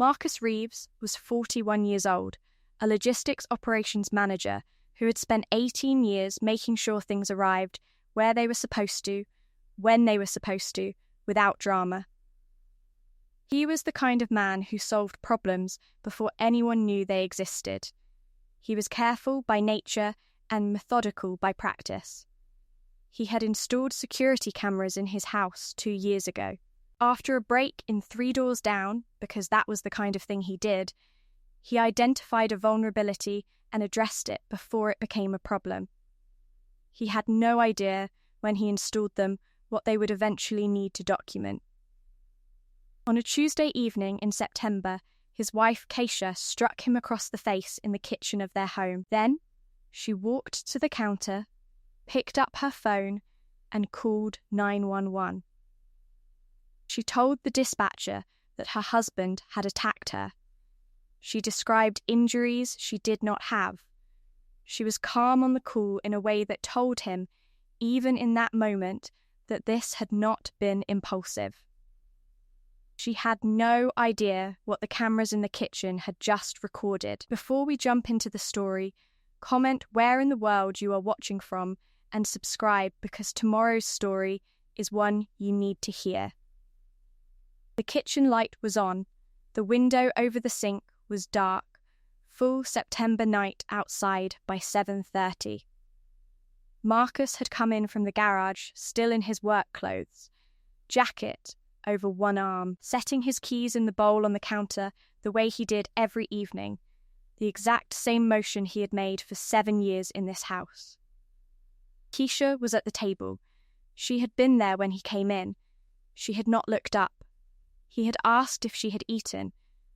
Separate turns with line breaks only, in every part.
Marcus Reeves was 41 years old, a logistics operations manager who had spent 18 years making sure things arrived where they were supposed to, when they were supposed to, without drama. He was the kind of man who solved problems before anyone knew they existed. He was careful by nature and methodical by practice. He had installed security cameras in his house 2 years ago. After a break in 3 Doors Down, because that was the kind of thing he did, he identified a vulnerability and addressed it before it became a problem. He had no idea, when he installed them, what they would eventually need to document. On a Tuesday evening in September, his wife Keisha struck him across the face in the kitchen of their home. Then, she walked to the counter, picked up her phone, and called 911. She told the dispatcher that her husband had attacked her. She described injuries she did not have. She was calm on the call in a way that told him, even in that moment, that this had not been impulsive. She had no idea what the cameras in the kitchen had just recorded. Before we jump into the story, comment where in the world you are watching from and subscribe because tomorrow's story is one you need to hear. The kitchen light was on. The window over the sink was dark. Full September night outside by 7:30. Marcus had come in from the garage, still in his work clothes, jacket over one arm, setting his keys in the bowl on the counter the way he did every evening, the exact same motion he had made for 7 years in this house. Keisha was at the table. She had been there when he came in. She had not looked up. He had asked if she had eaten.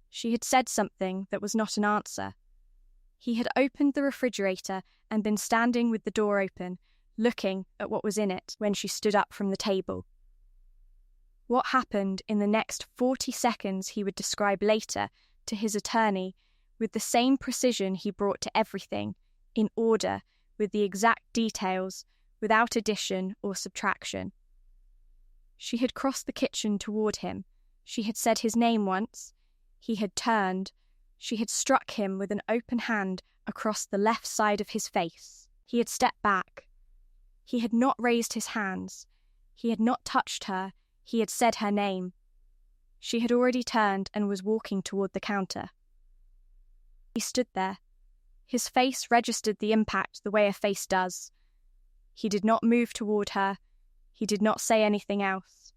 She had said something that was not an answer. He had opened the refrigerator and been standing with the door open, looking at what was in it when she stood up from the table. What happened in the next 40 seconds he would describe later to his attorney with the same precision he brought to everything, in order, with the exact details, without addition or subtraction. She had crossed the kitchen toward him. She had said his name once. He had turned. She had struck him with an open hand across the left side of his face. He had stepped back. He had not raised his hands. He had not touched her. He had said her name. She had already turned and was walking toward the counter. He stood there. His face registered the impact the way a face does. He did not move toward her. He did not say anything else.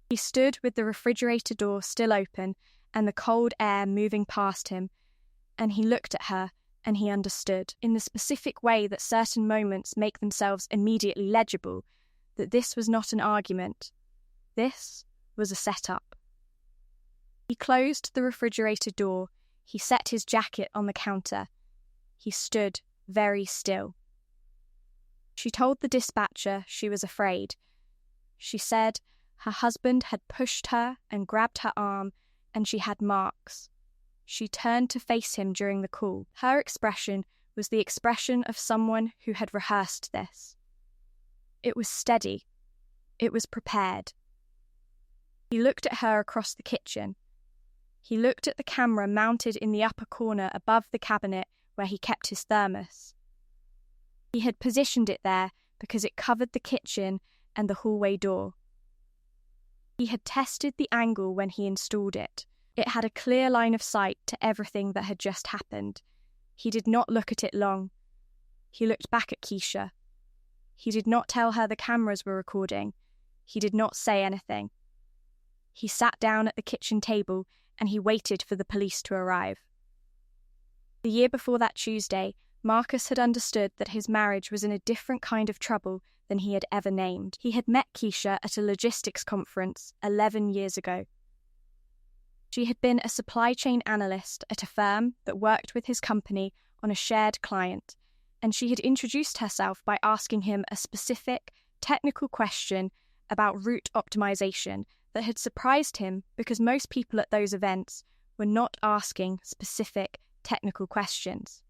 He stood with the refrigerator door still open and the cold air moving past him, and he looked at her and he understood, in the specific way that certain moments make themselves immediately legible, that this was not an argument. This was a setup. He closed the refrigerator door. He set his jacket on the counter. He stood very still. She told the dispatcher she was afraid. She said her husband had pushed her and grabbed her arm, and she had marks. She turned to face him during the call. Her expression was the expression of someone who had rehearsed this. It was steady. It was prepared. He looked at her across the kitchen. He looked at the camera mounted in the upper corner above the cabinet where he kept his thermos. He had positioned it there because it covered the kitchen and the hallway door. He had tested the angle when he installed it. It had a clear line of sight to everything that had just happened. He did not look at it long. He looked back at Keisha. He did not tell her the cameras were recording. He did not say anything. He sat down at the kitchen table and he waited for the police to arrive. The year before that Tuesday, Marcus had understood that his marriage was in a different kind of trouble than he had ever named. He had met Keisha at a logistics conference 11 years ago. She had been a supply chain analyst at a firm that worked with his company on a shared client, and she had introduced herself by asking him a specific, technical question about route optimization that had surprised him because most people at those events were not asking specific, technical questions.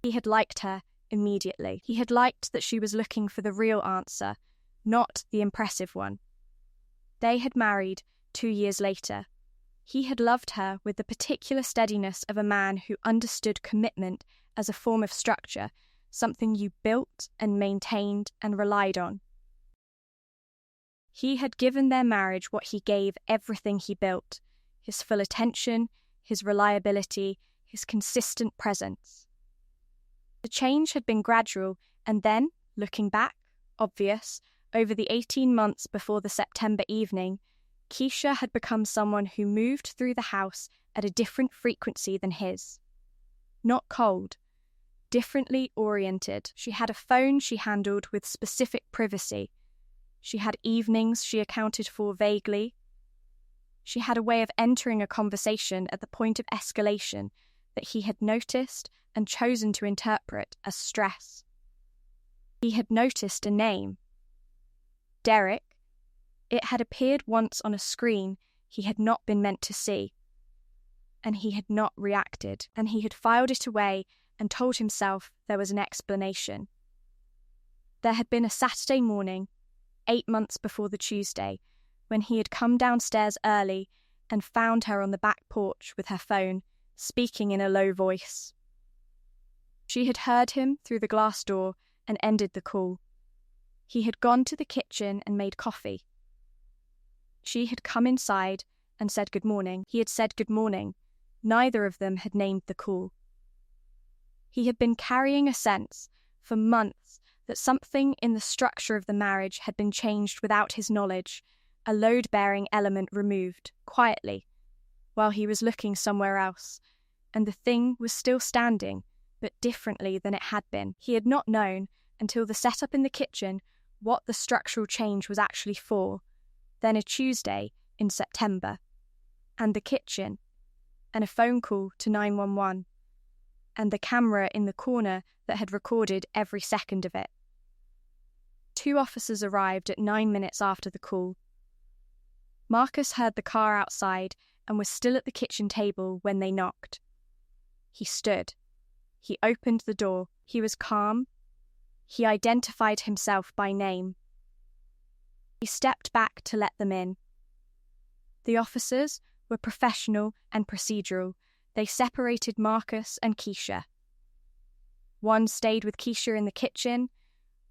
He had liked her immediately. He had liked that she was looking for the real answer, not the impressive one. They had married 2 years later. He had loved her with the particular steadiness of a man who understood commitment as a form of structure, something you built and maintained and relied on. He had given their marriage what he gave everything he built: his full attention, his reliability, his consistent presence. The change had been gradual, and then, looking back, obvious, over the 18 months before the September evening, Keisha had become someone who moved through the house at a different frequency than his. Not cold, differently oriented. She had a phone she handled with specific privacy. She had evenings she accounted for vaguely. She had a way of entering a conversation at the point of escalation that he had noticed and chosen to interpret as stress. He had noticed a name. Derek. It had appeared once on a screen he had not been meant to see. And he had not reacted, and he had filed it away and told himself there was an explanation. There had been a Saturday morning, 8 months before the Tuesday, when he had come downstairs early and found her on the back porch with her phone, speaking in a low voice. She had heard him through the glass door and ended the call. He had gone to the kitchen and made coffee. She had come inside and said good morning. He had said good morning. Neither of them had named the call. He had been carrying a sense, for months, that something in the structure of the marriage had been changed without his knowledge, a load-bearing element removed, quietly, while he was looking somewhere else, and the thing was still standing, but differently than it had been. He had not known, until the setup in the kitchen, what the structural change was actually for. Then a Tuesday in September, and the kitchen, and a phone call to 911, and the camera in the corner that had recorded every second of it. 2 officers arrived at 9 minutes after the call. Marcus heard the car outside and was still at the kitchen table when they knocked. He stood. He opened the door. He was calm. He identified himself by name. He stepped back to let them in. The officers were professional and procedural. They separated Marcus and Keisha. One stayed with Keisha in the kitchen.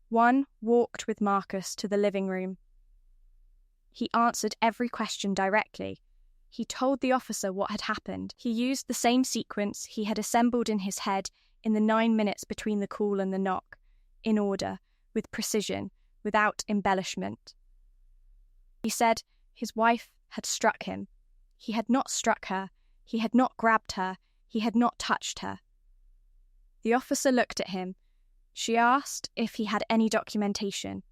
One walked with Marcus to the living room. He answered every question directly. He told the officer what had happened. He used the same sequence he had assembled in his head in the 9 minutes between the call and the knock, in order, with precision, without embellishment. He said his wife had struck him. He had not struck her. He had not grabbed her. He had not touched her. The officer looked at him. She asked if he had any documentation.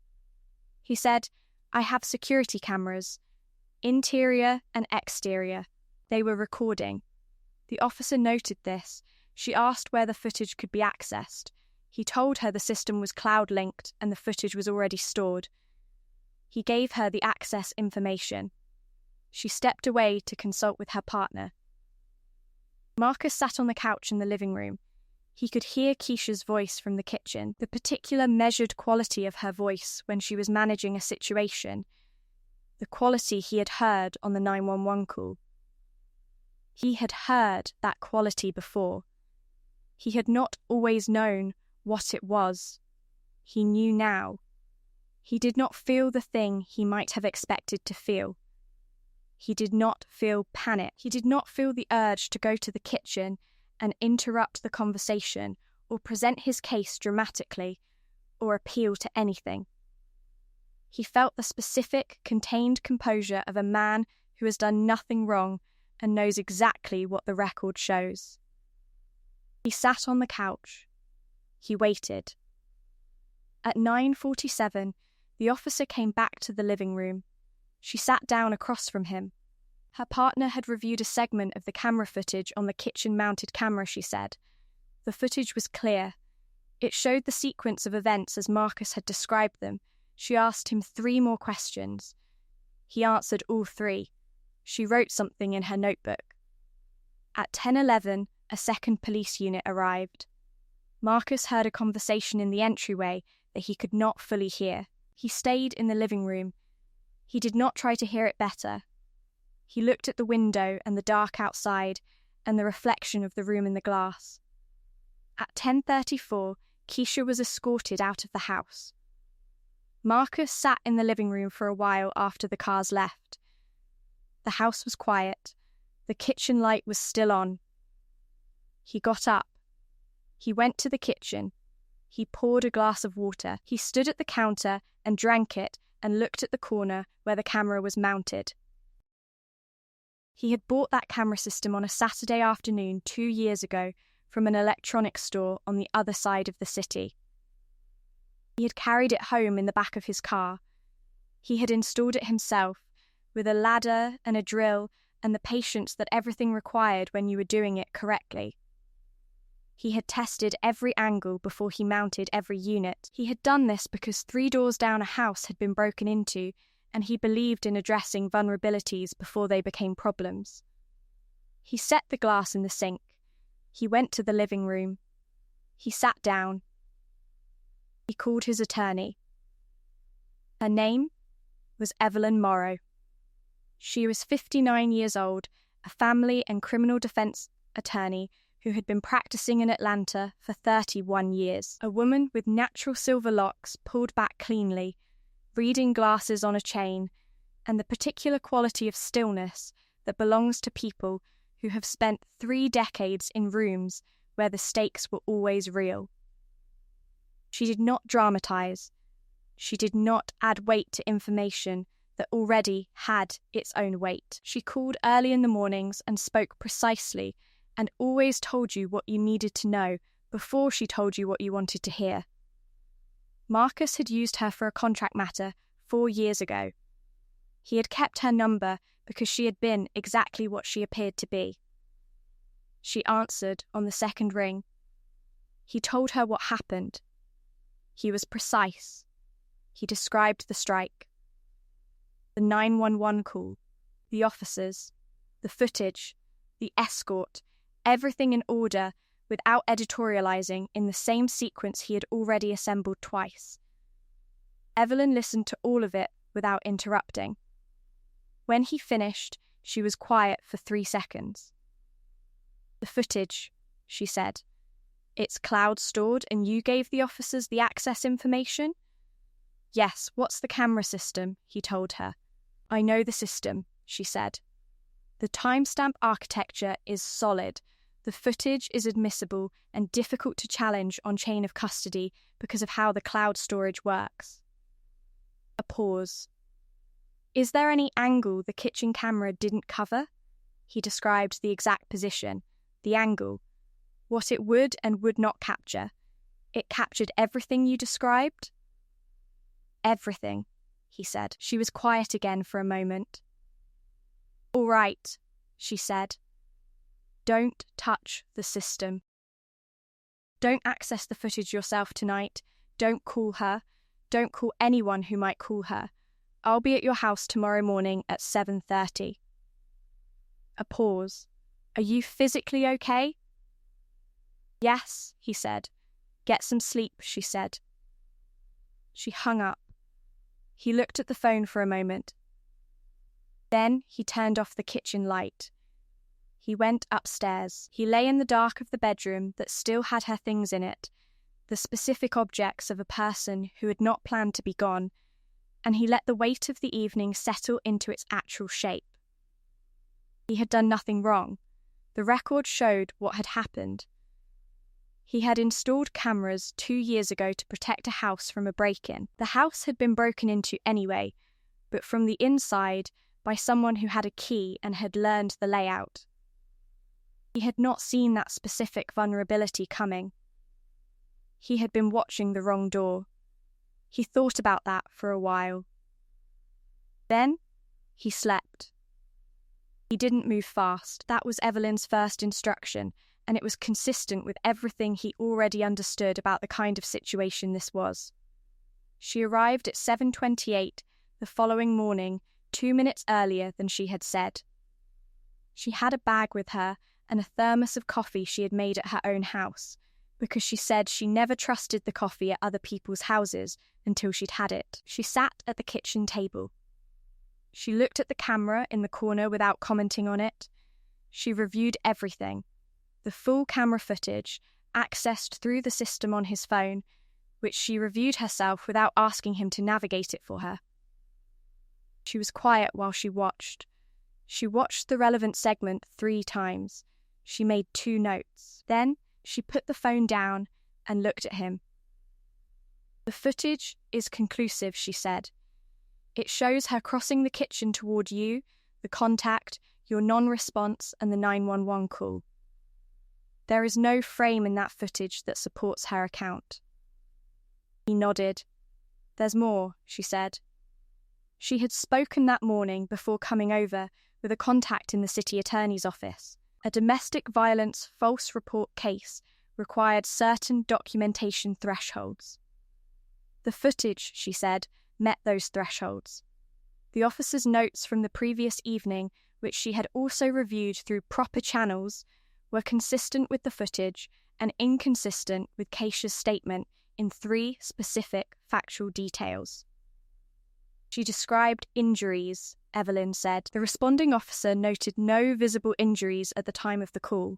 He said, "I have security cameras, interior and exterior. They were recording." The officer noted this. She asked where the footage could be accessed. He told her the system was cloud-linked and the footage was already stored. He gave her the access information. She stepped away to consult with her partner. Marcus sat on the couch in the living room. He could hear Keisha's voice from the kitchen, the particular measured quality of her voice when she was managing a situation, the quality he had heard on the 911 call. He had heard that quality before. He had not always known what it was. He knew now. He did not feel the thing he might have expected to feel. He did not feel panic. He did not feel the urge to go to the kitchen and interrupt the conversation or present his case dramatically or appeal to anything. He felt the specific, contained composure of a man who has done nothing wrong and knows exactly what the record shows. He sat on the couch. He waited. At 9:47, the officer came back to the living room. She sat down across from him. Her partner had reviewed a segment of the camera footage on the kitchen-mounted camera, she said. The footage was clear. It showed the sequence of events as Marcus had described them. She asked him 3 more questions. He answered all 3. She wrote something in her notebook. At 10:11, a second police unit arrived. Marcus heard a conversation in the entryway that he could not fully hear. He stayed in the living room. He did not try to hear it better. He looked at the window and the dark outside and the reflection of the room in the glass. At 10:34, Keisha was escorted out of the house. Marcus sat in the living room for a while after the cars left. The house was quiet. The kitchen light was still on. He got up. He went to the kitchen. He poured a glass of water. He stood at the counter and drank it and looked at the corner where the camera was mounted. He had bought that camera system on a Saturday afternoon 2 years ago from an electronics store on the other side of the city. He had carried it home in the back of his car. He had installed it himself, with a ladder and a drill and the patience that everything required when you were doing it correctly. He had tested every angle before he mounted every unit. He had done this because 3 doors down a house had been broken into, and he believed in addressing vulnerabilities before they became problems. He set the glass in the sink. He went to the living room. He sat down. He called his attorney. Her name was Evelyn Morrow. She was 59 years old, a family and criminal defense attorney who had been practicing in Atlanta for 31 years. A woman with natural silver locks pulled back cleanly, reading glasses on a chain, and the particular quality of stillness that belongs to people who have spent 3 decades in rooms where the stakes were always real. She did not dramatize. She did not add weight to information that already had its own weight. She called early in the mornings and spoke precisely and always told you what you needed to know before she told you what you wanted to hear. Marcus had used her for a contract matter 4 years ago. He had kept her number because she had been exactly what she appeared to be. She answered on the second ring. He told her what happened. He was precise. He described the strike, the 911 call, the officers, the footage, the escort, everything in order without editorializing in the same sequence he had already assembled twice. Evelyn listened to all of it without interrupting. When he finished, she was quiet for 3 seconds. The footage, she said. It's cloud stored and you gave the officers the access information? Yes, what's the camera system? He told her. I know the system, she said. The timestamp architecture is solid. The footage is admissible and difficult to challenge on chain of custody because of how the cloud storage works. A pause. Is there any angle the kitchen camera didn't cover? He described the exact position, the angle, what it would and would not capture. It captured everything you described? Everything, he said. She was quiet again for a moment. All right, she said. Don't touch the system. Don't access the footage yourself tonight. Don't call her. Don't call anyone who might call her. I'll be at your house tomorrow morning at 7:30. A pause. Are you physically okay? Yes, he said. Get some sleep, she said. She hung up. He looked at the phone for a moment. Then he turned off the kitchen light. He went upstairs. He lay in the dark of the bedroom that still had her things in it, the specific objects of a person who had not planned to be gone, and he let the weight of the evening settle into its actual shape. He had done nothing wrong. The record showed what had happened. He had installed cameras 2 years ago to protect a house from a break-in. The house had been broken into anyway, but from the inside by someone who had a key and had learned the layout. He had not seen that specific vulnerability coming. He had been watching the wrong door. He thought about that for a while. Then he slept. He didn't move fast. That was Evelyn's first instruction, and it was consistent with everything he already understood about the kind of situation this was. She arrived at 7:28 the following morning, 2 minutes earlier than she had said. She had a bag with her and a thermos of coffee she had made at her own house, because she said she never trusted the coffee at other people's houses until she'd had it. She sat at the kitchen table. She looked at the camera in the corner without commenting on it. She reviewed everything. The full camera footage, accessed through the system on his phone, which she reviewed herself without asking him to navigate it for her. She was quiet while she watched. She watched the relevant segment 3 times. She made 2 notes. Then she put the phone down and looked at him. "The footage is conclusive," she said. "It shows her crossing the kitchen toward you, the contact, your non-response, and the 911 call. There is no frame in that footage that supports her account." He nodded. "There's more," she said. She had spoken that morning before coming over with a contact in the city attorney's office. A domestic violence false report case required certain documentation thresholds. The footage, she said, met those thresholds. The officer's notes from the previous evening, which she had also reviewed through proper channels, were consistent with the footage and inconsistent with Keisha's statement in 3 specific factual details. She described injuries, Evelyn said. The responding officer noted no visible injuries at the time of the call.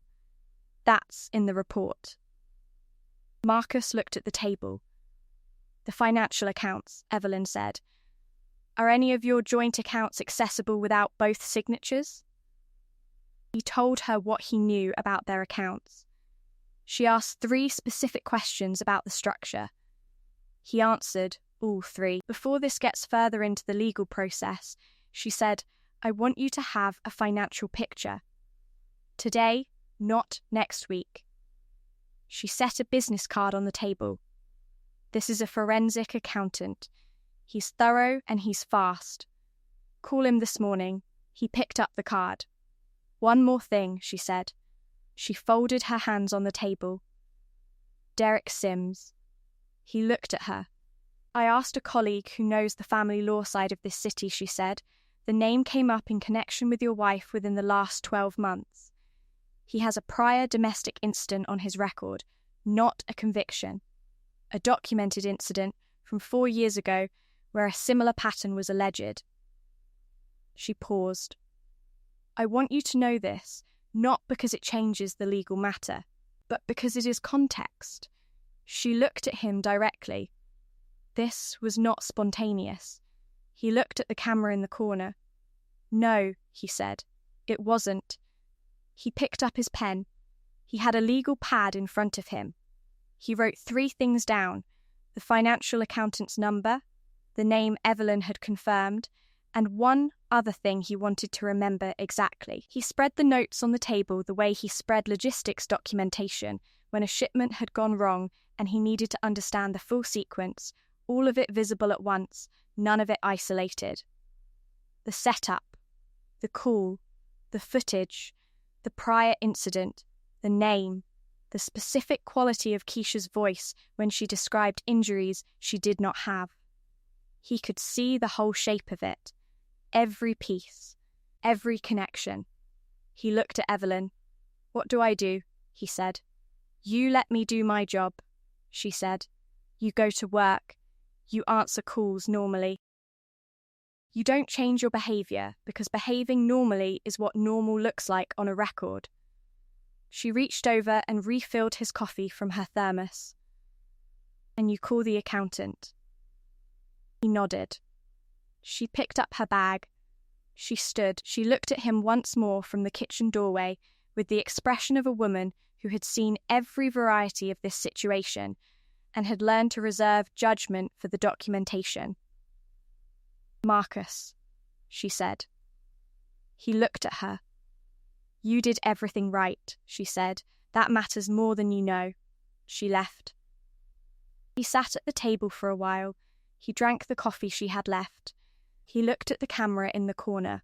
That's in the report. Marcus looked at the table. "The financial accounts," Evelyn said. "Are any of your joint accounts accessible without both signatures?" He told her what he knew about their accounts. She asked 3 specific questions about the structure. He answered all 3. "Before this gets further into the legal process," she said, "I want you to have a financial picture. Today, not next week." She set a business card on the table. "This is a forensic accountant. He's thorough and he's fast. Call him this morning." He picked up the card. "One more thing," she said. She folded her hands on the table. "Derek Sims." He looked at her. "I asked a colleague who knows the family law side of this city," she said. "The name came up in connection with your wife within the last 12 months. He has a prior domestic incident on his record, not a conviction. A documented incident from 4 years ago where a similar pattern was alleged." She paused. "I want you to know this, not because it changes the legal matter, but because it is context." She looked at him directly. This was not spontaneous. He looked at the camera in the corner. "No," he said, "it wasn't." He picked up his pen. He had a legal pad in front of him. He wrote 3 things down: the financial accountant's number, the name Evelyn had confirmed, and one other thing he wanted to remember exactly. He spread the notes on the table the way he spread logistics documentation when a shipment had gone wrong and he needed to understand the full sequence, all of it visible at once, none of it isolated. The setup, the call, the footage, the prior incident, the name, the specific quality of Keisha's voice when she described injuries she did not have. He could see the whole shape of it, every piece, every connection. He looked at Evelyn. "What do I do?" he said. "You let me do my job," she said. "You go to work. You answer calls normally. You don't change your behavior because behaving normally is what normal looks like on a record." She reached over and refilled his coffee from her thermos. "And you call the accountant?" He nodded. She picked up her bag. She stood. She looked at him once more from the kitchen doorway with the expression of a woman who had seen every variety of this situation and had learned to reserve judgment for the documentation. "Marcus," she said. He looked at her. "You did everything right," she said. "That matters more than you know." She left. He sat at the table for a while. He drank the coffee she had left. He looked at the camera in the corner.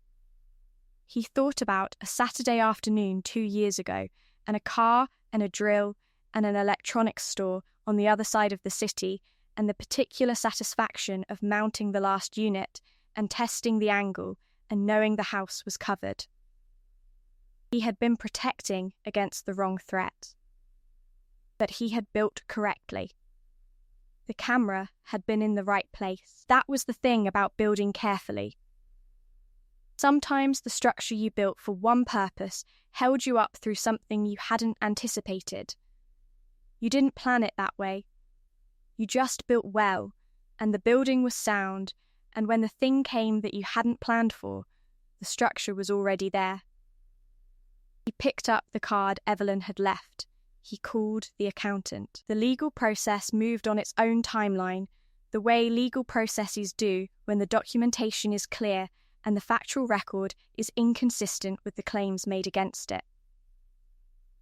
He thought about a Saturday afternoon 2 years ago, and a car and a drill and an electronics store on the other side of the city, and the particular satisfaction of mounting the last unit and testing the angle and knowing the house was covered. He had been protecting against the wrong threat. But he had built correctly. The camera had been in the right place. That was the thing about building carefully. Sometimes the structure you built for one purpose held you up through something you hadn't anticipated. You didn't plan it that way. You just built well, and the building was sound, and when the thing came that you hadn't planned for, the structure was already there. He picked up the card Evelyn had left. He called the accountant. The legal process moved on its own timeline, the way legal processes do when the documentation is clear and the factual record is inconsistent with the claims made against it.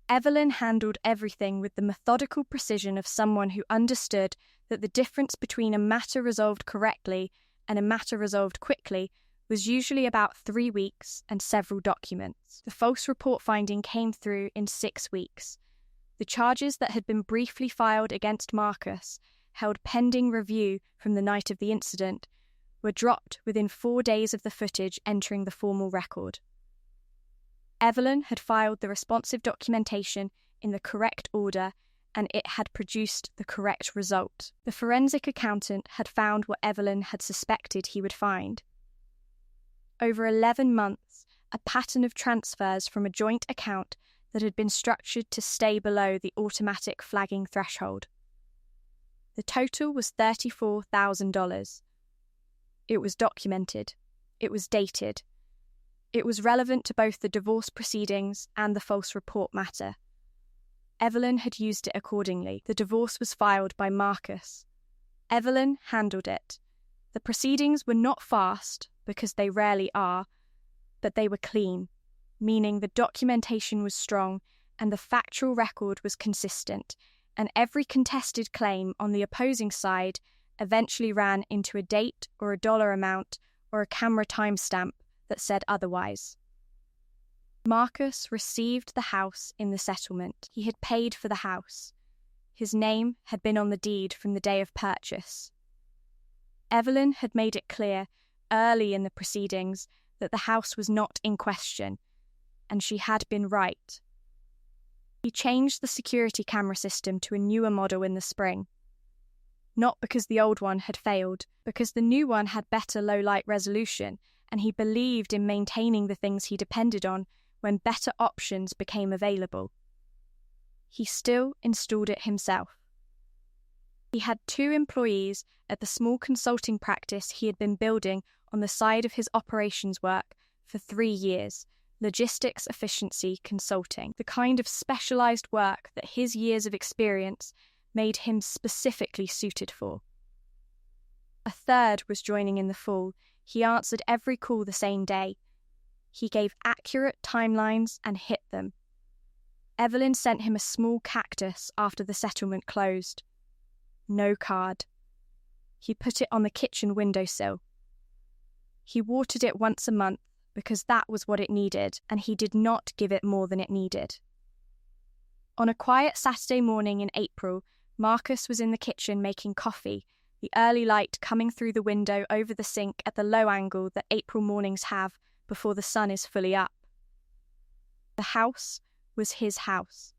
Evelyn handled everything with the methodical precision of someone who understood that the difference between a matter resolved correctly and a matter resolved quickly was usually about 3 weeks and several documents. The false report finding came through in 6 weeks. The charges that had been briefly filed against Marcus, held pending review from the night of the incident, were dropped within 4 days of the footage entering the formal record. Evelyn had filed the responsive documentation in the correct order, and it had produced the correct result. The forensic accountant had found what Evelyn had suspected he would find. Over 11 months, a pattern of transfers from a joint account that had been structured to stay below the automatic flagging threshold. The total was $34,000. It was documented. It was dated. It was relevant to both the divorce proceedings and the false report matter. Evelyn had used it accordingly. The divorce was filed by Marcus. Evelyn handled it. The proceedings were not fast, because they rarely are, but they were clean, meaning the documentation was strong and the factual record was consistent, and every contested claim on the opposing side eventually ran into a date or a dollar amount or a camera timestamp that said otherwise. Marcus received the house in the settlement. He had paid for the house. His name had been on the deed from the day of purchase. Evelyn had made it clear early in the proceedings that the house was not in question, and she had been right. He changed the security camera system to a newer model in the spring. Not because the old one had failed, because the new one had better low-light resolution, and he believed in maintaining the things he depended on when better options became available. He still installed it himself. He had 2 employees at the small consulting practice he had been building on the side of his operations work for 3 years, Logistics Efficiency Consulting, the kind of specialized work that his years of experience made him specifically suited for. A third was joining in the fall. He answered every call the same day. He gave accurate timelines and hit them. Evelyn sent him a small cactus after the settlement closed. No card. He put it on the kitchen windowsill. He watered it once a month because that was what it needed, and he did not give it more than it needed. On a quiet Saturday morning in April, Marcus was in the kitchen making coffee, the early light coming through the window over the sink at the low angle that April mornings have before the sun is fully up. The house was his house,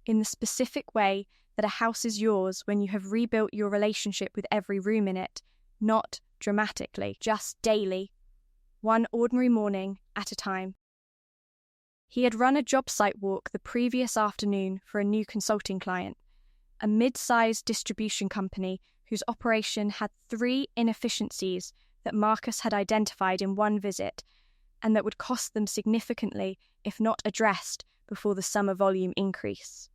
in the specific way that a house is yours when you have rebuilt your relationship with every room in it, not dramatically, just daily, one ordinary morning at a time. He had run a job site walk the previous afternoon for a new consulting client, a mid-sized distribution company whose operation had 3 inefficiencies that Marcus had identified in one visit and that would cost them significantly if not addressed before the summer volume increase.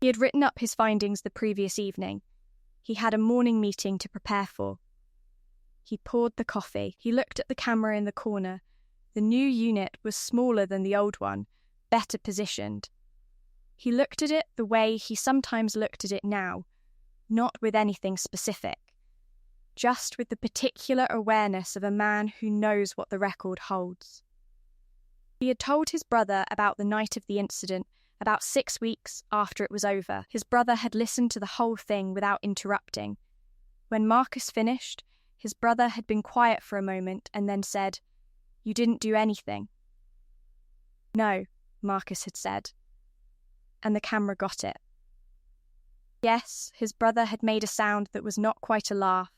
He had written up his findings the previous evening. He had a morning meeting to prepare for. He poured the coffee. He looked at the camera in the corner. The new unit was smaller than the old one, better positioned. He looked at it the way he sometimes looked at it now, not with anything specific, just with the particular awareness of a man who knows what the record holds. He had told his brother about the night of the incident about 6 weeks after it was over. His brother had listened to the whole thing without interrupting. When Marcus finished, his brother had been quiet for a moment and then said, "You didn't do anything." "No," Marcus had said, and the camera got it. Yes, his brother had made a sound that was not quite a laugh.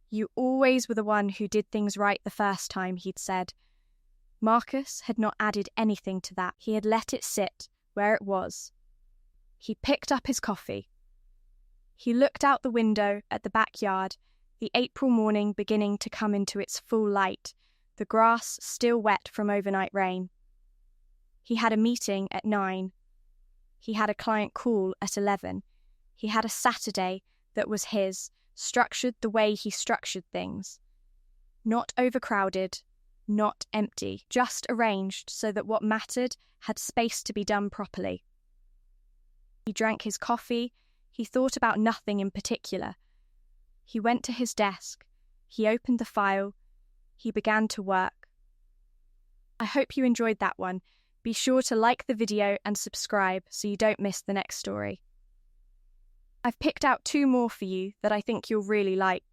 "You always were the one who did things right the first time," he'd said. Marcus had not added anything to that. He had let it sit where it was. He picked up his coffee. He looked out the window at the backyard, the April morning beginning to come into its full light, the grass still wet from overnight rain. He had a meeting at 9. He had a client call at 11. He had a Saturday that was his, structured the way he structured things. Not overcrowded, not empty, just arranged so that what mattered had space to be done properly. He drank his coffee. He thought about nothing in particular. He went to his desk. He opened the file. He began to work. I hope you enjoyed that one. Be sure to like the video and subscribe so you don't miss the next story. I've picked out 2 more for you that I think you'll really like.